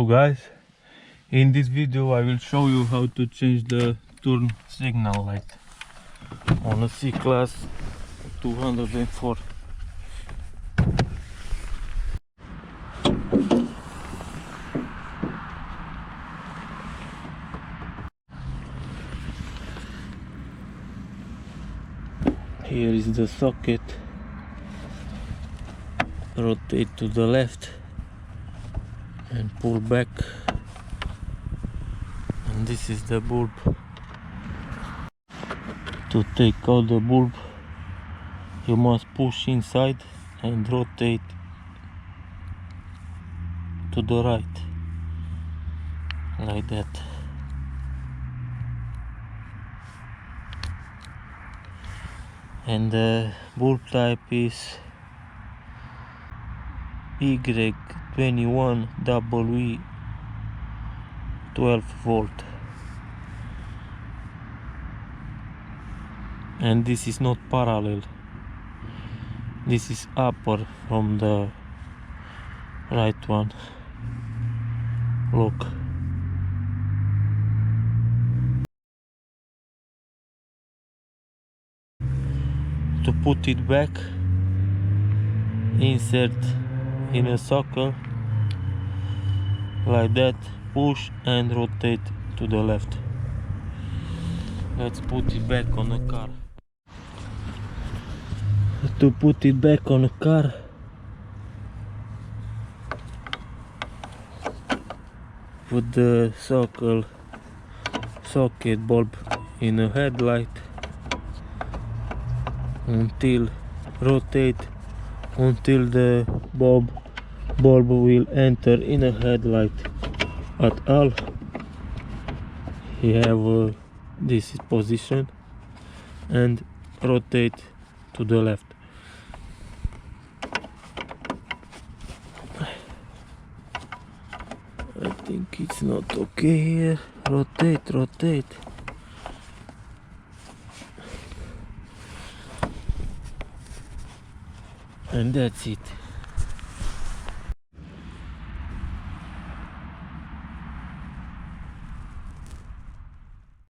guys, in this video I will show you how to change the turn signal light on a C Class 204. Here is the socket. Rotate to the left and pull back, and this is the bulb. To take out the bulb you must push inside and rotate to the right, like that. And the bulb type is Y21W 12 volt, and this is not parallel, this is upper from the right one. Look, to put it back, insert in a circle like that, push and rotate to the left. Let's put it back on the car. To put it back on the car, put the socket bulb in a headlight until rotate until the bulb will enter in a headlight at all. You have this position and rotate to the left. I think it's not okay here. Rotate. And that's it.